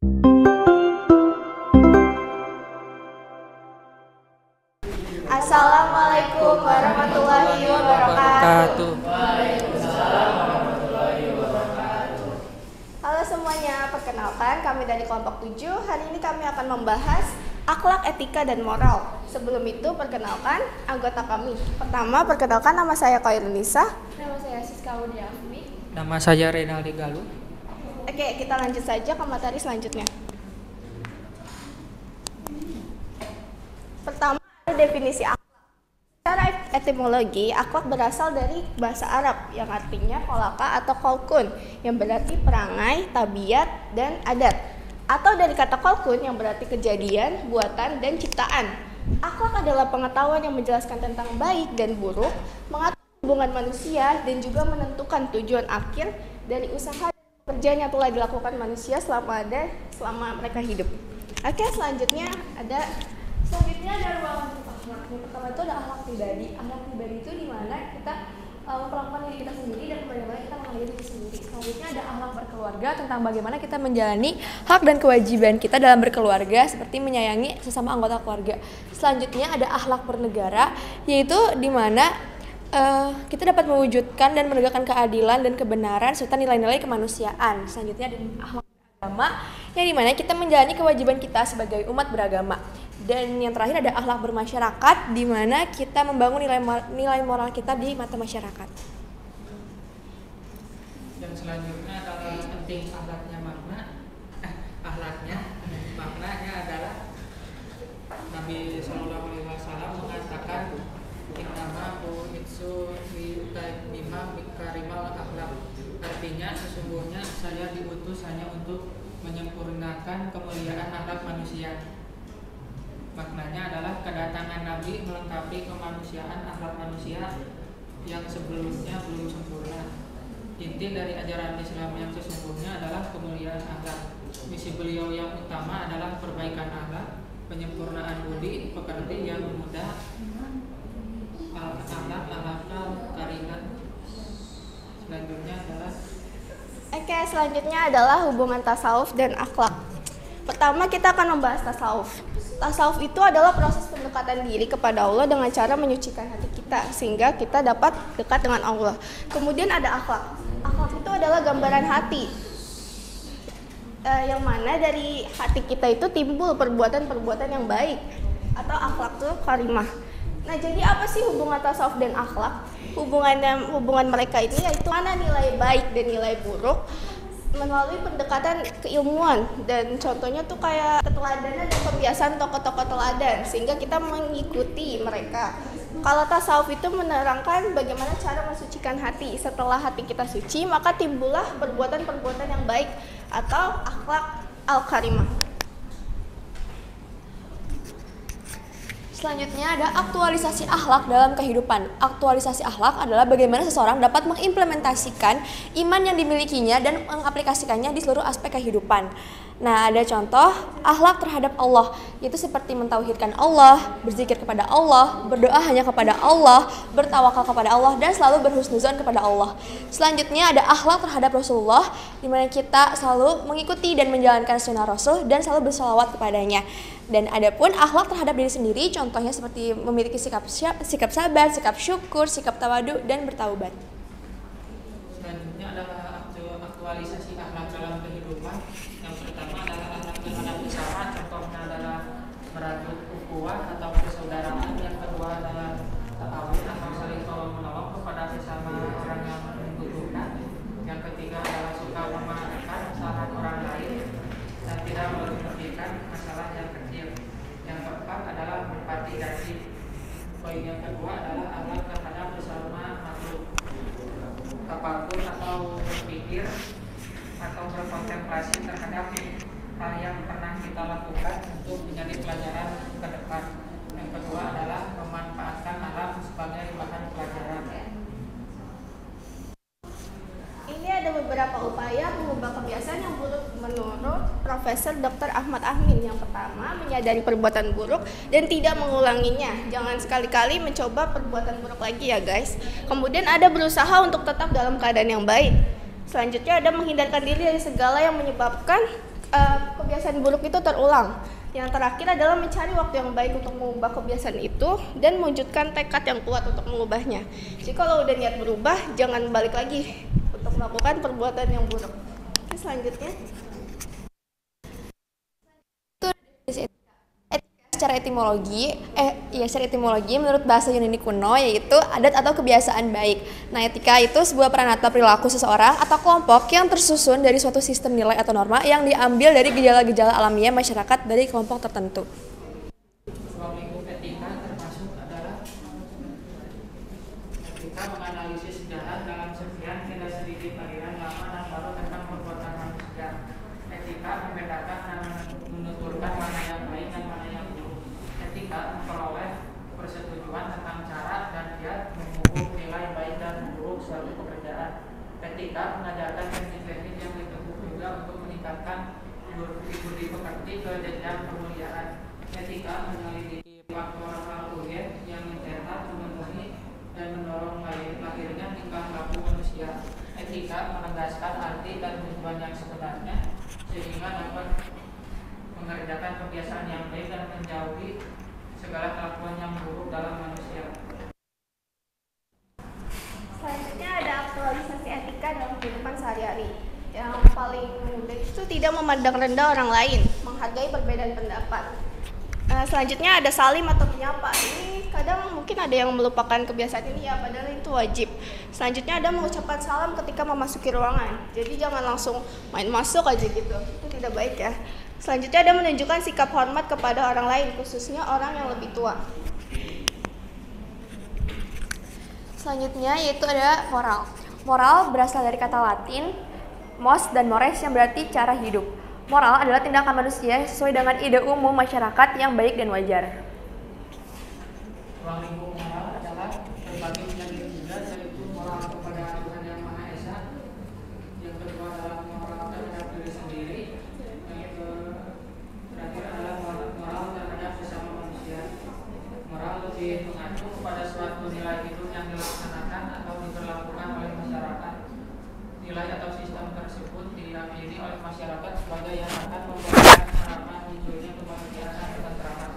Assalamualaikum warahmatullahi wabarakatuh. Halo semuanya, perkenalkan kami dari kelompok 7. Hari ini kami akan membahas akhlak, etika, dan moral. Sebelum itu, perkenalkan anggota kami. Pertama, perkenalkan nama saya Khairunisa. Nama saya Siska Wudiafmi. Nama saya Renaldi Galuh. Oke, kita lanjut saja ke materi selanjutnya. Pertama, ada definisi akhlak. Secara etimologi, akhlak berasal dari bahasa Arab yang artinya kolaka atau kolkun, yang berarti perangai, tabiat, dan adat. Atau dari kata kolkun yang berarti kejadian, buatan, dan ciptaan. Akhlak adalah pengetahuan yang menjelaskan tentang baik dan buruk, mengatur hubungan manusia, dan juga menentukan tujuan akhir dari usaha dan pekerjaan yang telah dilakukan manusia selama mereka hidup. Oke, selanjutnya ada ruangan untuk akhlak. Yang pertama itu ada akhlak pribadi. Akhlak pribadi itu di mana kita memperlakukan diri kita sendiri dan bagaimana kita menghargai diri sendiri. Selanjutnya ada akhlak berkeluarga, tentang bagaimana kita menjalani hak dan kewajiban kita dalam berkeluarga, seperti menyayangi sesama anggota keluarga. Selanjutnya ada akhlak bernegara, yaitu di mana kita dapat mewujudkan dan menegakkan keadilan dan kebenaran serta nilai-nilai kemanusiaan. Selanjutnya ada akhlak beragama, yang dimana kita menjalani kewajiban kita sebagai umat beragama. Dan yang terakhir ada akhlak bermasyarakat, di mana kita membangun nilai moral kita di mata masyarakat. Yang selanjutnya adalah penting maknanya adalah Nabi Shallallahu Alaihi Wasallam mengatakan innama bu'itsu bima bikarimal akhlak. Artinya sesungguhnya saya diutus hanya untuk menyempurnakan kemuliaan akhlak manusia. Maknanya adalah kedatangan Nabi melengkapi kemanusiaan akhlak manusia yang sebelumnya belum sempurna. Inti dari ajaran Islam yang sesungguhnya adalah kemuliaan akhlak. Misi beliau yang utama adalah perbaikan akhlak, penyempurnaan budi, pekerti yang mudah, al-akhlak karinat. Selanjutnya adalah hubungan tasawuf dan akhlak. Pertama, kita akan membahas tasawuf. Tasawuf itu adalah proses pendekatan diri kepada Allah dengan cara menyucikan hati kita sehingga kita dapat dekat dengan Allah. Kemudian ada akhlak. Akhlak itu adalah gambaran hati, yang mana dari hati kita itu timbul perbuatan-perbuatan yang baik atau akhlakul karimah. Nah, jadi apa sih hubungan tasawuf dan akhlak? Hubungan mereka ini yaitu mana nilai baik dan nilai buruk melalui pendekatan keilmuan, dan contohnya tuh kayak keteladanan dan kebiasaan tokoh-tokoh teladan sehingga kita mengikuti mereka. Kalau tasawuf itu menerangkan bagaimana cara mensucikan hati. Setelah hati kita suci, maka timbullah perbuatan-perbuatan yang baik atau akhlak al-karimah. Selanjutnya ada aktualisasi akhlak dalam kehidupan. Aktualisasi akhlak adalah bagaimana seseorang dapat mengimplementasikan iman yang dimilikinya dan mengaplikasikannya di seluruh aspek kehidupan. Nah, ada contoh akhlak terhadap Allah, yaitu seperti mentauhidkan Allah, berzikir kepada Allah, berdoa hanya kepada Allah, bertawakal kepada Allah, dan selalu berhusnuzon kepada Allah. Selanjutnya ada akhlak terhadap Rasulullah, di mana kita selalu mengikuti dan menjalankan sunnah Rasul dan selalu bersalawat kepadanya. Dan ada pun akhlak terhadap diri sendiri, contohnya seperti memiliki sikap sabar, sikap syukur, sikap tawadu, dan bertaubat. Selanjutnya adalah aktualisasi akhlak dalam kehidupan. Yang pertama adalah akhlak terhadap sesama, contohnya adalah merajut ukhuwah atau persaudaraan. Yang kedua adalah ta'awun atau saling tolong menolong kepada sesama orang yang membutuhkan. Yang ketiga adalah suka memaafkan kesalahan orang lain dan tidak mengemudikan masalah yang kecil. Yang keempat adalah berempati kasih. Poin yang kedua adalah akhlak terhadap sesama makhluk. Tafakur atau berpikir atau berkontemplasi terhadap hal yang pernah kita lakukan untuk menjadi pelajaran ke depan. Yang kedua adalah memanfaatkan alam sebagai bahan pelajaran. Ini ada beberapa upaya mengubah kebiasaan yang buruk menurut Profesor Dr. Ahmad Amin. Yang pertama, menyadari perbuatan buruk dan tidak mengulanginya. Jangan sekali-kali mencoba perbuatan buruk lagi ya guys. Kemudian ada berusaha untuk tetap dalam keadaan yang baik. Selanjutnya ada menghindarkan diri dari segala yang menyebabkan kebiasaan kebiasaan buruk itu terulang. Yang terakhir adalah mencari waktu yang baik untuk mengubah kebiasaan itu dan mewujudkan tekad yang kuat untuk mengubahnya. Jadi kalau udah niat berubah, jangan balik lagi untuk melakukan perbuatan yang buruk. Oke, selanjutnya. Secara etimologi menurut bahasa Yunani kuno yaitu adat atau kebiasaan baik. Nah, etika itu sebuah peranata perilaku seseorang atau kelompok yang tersusun dari suatu sistem nilai atau norma yang diambil dari gejala-gejala alamiah masyarakat dari kelompok tertentu. Ruang lingkup etika termasuk adalah etika menganalisis sejarah dalam sekian tidak sedikit aliran lama dan baru tentang perbuatan manusia. Etika membedakan dan menuturkan mana yang baik dan mana yang buruk. Etika memperoleh persetujuan tentang cara dan kiat mengukur nilai baik dan buruk suatu pekerjaan. Etika mengajarkan teknik-teknik yang ditempuh juga untuk meningkatkan budi pekerti ke jenjang kemuliaan. Etika menyelidiki faktor hal urgen yang mencetak, memenuhi, dan mendorong lahirnya tingkah laku manusia. Etika menegaskan arti dan tujuan yang sebenarnya sehingga dapat mengerjakan kebiasaan yang baik dan menjauhi segala kelakuan yang buruk dalam manusia. Selanjutnya ada aktualisasi etika dalam kehidupan sehari-hari. Yang paling mudah itu tidak memandang rendah orang lain, menghargai perbedaan pendapat. Selanjutnya ada salim atau menyapa. Ini kadang mungkin ada yang melupakan kebiasaan ini ya, padahal itu wajib. Selanjutnya ada mengucapkan salam ketika memasuki ruangan. Jadi jangan langsung main masuk aja gitu. Itu tidak baik ya. Selanjutnya ada menunjukkan sikap hormat kepada orang lain, khususnya orang yang lebih tua. Selanjutnya yaitu ada moral. Moral berasal dari kata Latin mos dan mores yang berarti cara hidup. Moral adalah tindakan manusia sesuai dengan ide umum masyarakat yang baik dan wajar. Ruang lingkup moral adalah berbagai menjadi tiga, yaitu moral kepada Tuhan Yang Maha Esa. Yang kedua adalah moral terhadap diri sendiri. Yang terakhir adalah moral terhadap sesama manusia. Moral lebih mengacu kepada suatu nilai hidup yang dilaksanakan atau diberlakukan oleh masyarakat. Nilai atau sistem tersebut diyakini oleh masyarakat sebagai yang akan membuat harapan munculnya kebahagiaan dan ketentraman.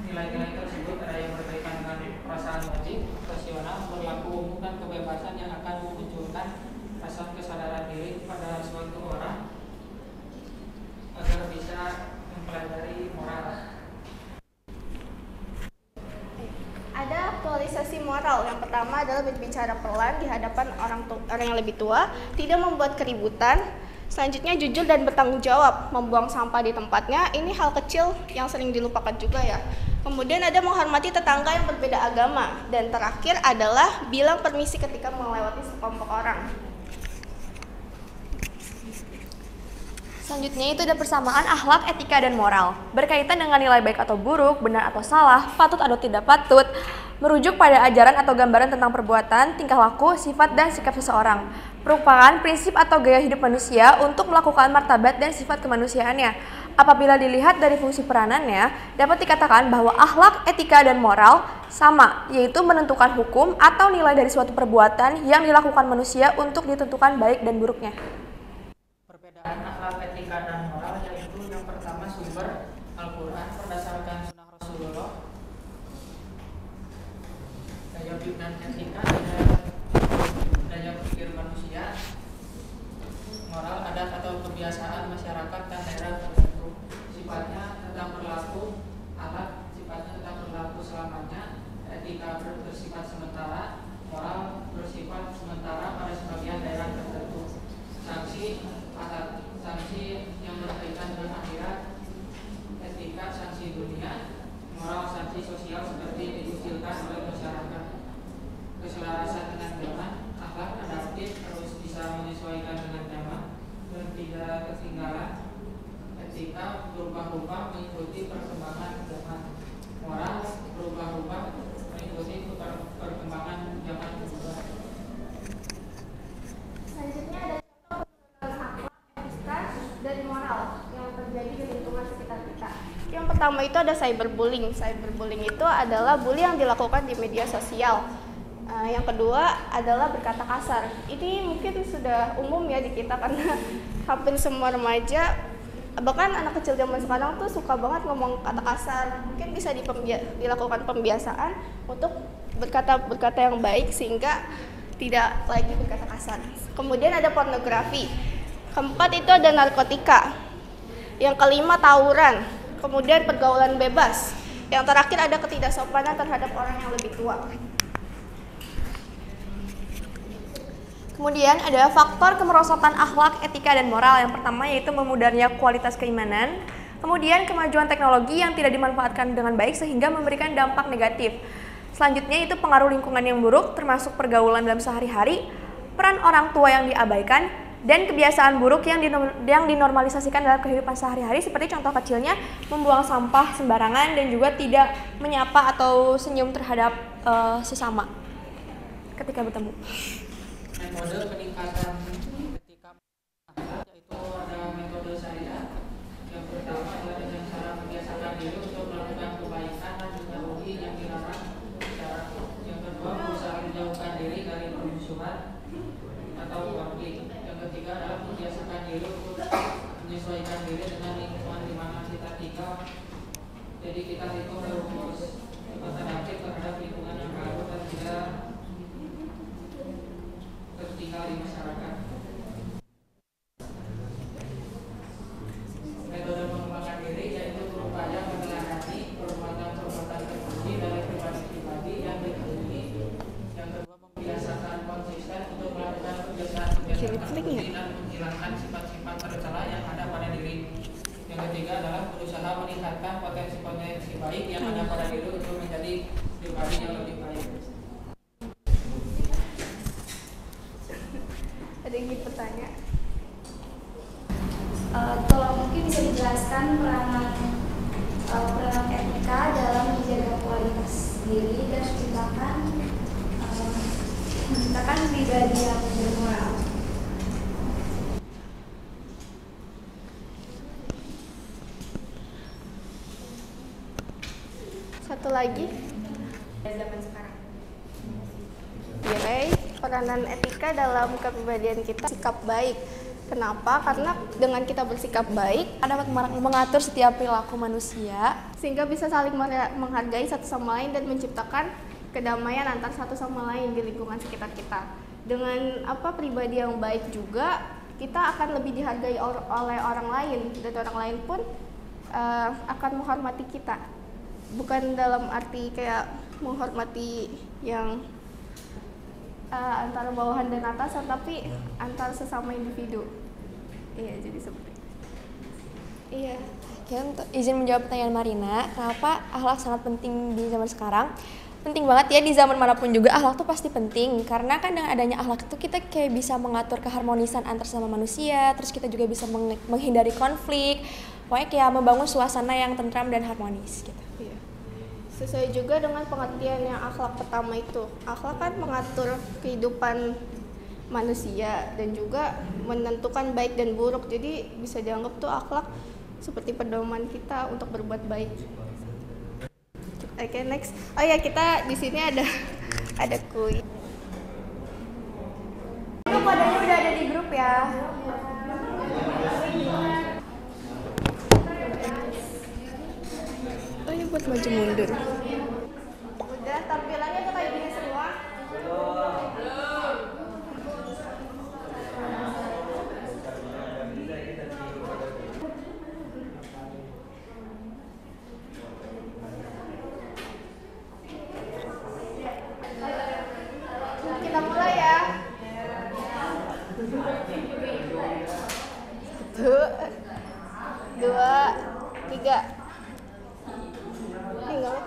Nilai-nilai tersebut ada yang berkaitan dengan perasaan wajib, rasional, berlaku umum, dan kebebasan yang akan memunculkan rasa kesadaran diri pada suatu orang agar bisa mempelajari moral. Ada aktualisasi moral. Yang pertama adalah berbicara pelan di hadapan orang yang lebih tua, tidak membuat keributan. Selanjutnya jujur dan bertanggung jawab, membuang sampah di tempatnya. Ini hal kecil yang sering dilupakan juga ya. Kemudian ada menghormati tetangga yang berbeda agama. Dan terakhir adalah bilang permisi ketika melewati sekelompok orang. Selanjutnya itu ada persamaan akhlak, etika, dan moral. Berkaitan dengan nilai baik atau buruk, benar atau salah, patut atau tidak patut, merujuk pada ajaran atau gambaran tentang perbuatan, tingkah laku, sifat, dan sikap seseorang. Merupakan prinsip atau gaya hidup manusia untuk melakukan martabat dan sifat kemanusiaannya. Apabila dilihat dari fungsi peranannya, dapat dikatakan bahwa akhlak, etika, dan moral sama, yaitu menentukan hukum atau nilai dari suatu perbuatan yang dilakukan manusia untuk ditentukan baik dan buruknya. Perbedaan akhlak, etika, dan moral yaitu yang pertama sumber Al-Quran berdasarkan sunnah Rasulullah. Daya hidup dan etika daya pikir manusia. Moral adat atau kebiasaan masyarakat dan daerah tertentu. Sifatnya tetap berlaku, alat sifatnya tetap berlaku selamanya. Etika bersifat sementara, moral bersifat sementara pada sebagian daerah tertentu. Sanksi yang berkaitan dengan akhirat, etika sanksi dunia, moral sanksi sosial seperti diucilkan oleh masyarakat. Keselarasan dengan zaman, akhlak adaptif terus bisa menyesuaikan dengan zaman dan tidak ketinggalan. Etika berubah-ubah mengikuti perkembangan zaman, moral berubah-ubah mengikuti perkembangan zaman juga. Selanjutnya ada dari moral yang terjadi di lingkungan sekitar kita. Yang pertama itu ada cyberbullying. Cyberbullying itu adalah bully yang dilakukan di media sosial. Yang kedua adalah berkata kasar. Ini mungkin sudah umum ya di kita karena hampir semua remaja Bahkan anak kecil zaman sekarang tuh suka banget ngomong kata kasar. Mungkin bisa dilakukan pembiasaan untuk berkata yang baik sehingga tidak lagi berkata kasar. Kemudian ada pornografi. Keempat itu ada narkotika. Yang kelima tawuran. Kemudian pergaulan bebas. Yang terakhir ada ketidaksopanan terhadap orang yang lebih tua. Kemudian ada faktor kemerosotan akhlak, etika, dan moral. Yang pertama yaitu memudarnya kualitas keimanan. Kemudian kemajuan teknologi yang tidak dimanfaatkan dengan baik sehingga memberikan dampak negatif. Selanjutnya itu pengaruh lingkungan yang buruk termasuk pergaulan dalam sehari-hari, peran orang tua yang diabaikan, dan kebiasaan buruk yang dinormalisasikan dalam kehidupan sehari-hari seperti contoh kecilnya membuang sampah sembarangan dan juga tidak menyapa atau senyum terhadap sesama ketika bertemu. Metode peningkatan etika yaitu ada metode syariat. Yang pertama adalah dengan cara membiasakan diri untuk melakukan kebaikan dan menjauhi yang dilarang secara. Yang kedua berusaha menjauhkan diri dari permusuhan atau konflik. Yang ketiga adalah membiasakan diri untuk menyesuaikan diri dengan lingkungan di mana kita tinggal. Jadi kita itu harus beradaptasi terhadap lingkungan yang baru dan tidak tertinggal di masyarakat. Metode pengembangan diri yaitu berupaya meneladani perbuatan-perbuatan terpuji dari pribadi-pribadi yang ditemui. Yang kedua membiasakan konsisten untuk melakukan kebiasaan-kebiasaan terpuji dan menghilangkan sifat-sifat tercela yang ada pada diri. Yang ketiga adalah berusaha meningkatkan potensi-potensi baik yang ada pada diri untuk menjadi pribadi yang lebih baik. Ada yang ingin bertanya? Kalau mungkin bisa dijelaskan peranan etika dalam menjaga kualitas diri dan menciptakan pribadi yang bermoral. Satu lagi. Zaman sekarang. Nilai peranan etika dalam kepribadian kita sikap baik. Kenapa? Karena dengan kita bersikap baik Dapat mengatur setiap perilaku manusia sehingga bisa saling menghargai satu sama lain dan menciptakan kedamaian antar satu sama lain di lingkungan sekitar kita. Dengan pribadi yang baik juga kita akan lebih dihargai oleh orang lain dan orang lain pun akan menghormati kita. Bukan dalam arti kayak menghormati yang antara bawahan dan atasan, tapi antar sesama individu. Iya, jadi seperti itu. Iya. Ya, untuk izin menjawab pertanyaan Marina, kenapa akhlak sangat penting di zaman sekarang? Penting banget ya, di zaman manapun juga akhlak tuh pasti penting. Karena kan dengan adanya akhlak itu kita kayak bisa mengatur keharmonisan antar sama manusia, terus kita juga bisa menghindari konflik. Pokoknya kayak membangun suasana yang tentram dan harmonis gitu. Iya. Sesuai juga dengan pengertian yang akhlak pertama itu. Akhlak kan mengatur kehidupan manusia dan juga menentukan baik dan buruk. Jadi bisa dianggap tuh akhlak seperti pedoman kita untuk berbuat baik. Oke, next. Oh ya, kita di sini ada kuis. Itu kodenya udah ada di grup ya. Oh ya, buat maju mundur. Udah tampilannya tuh kayak gini semua. Kita mulai ya. 1, 2, 3. Enggak.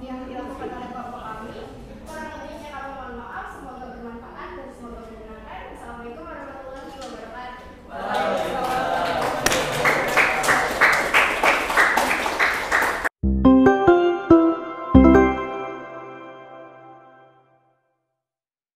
yang dilakukan oleh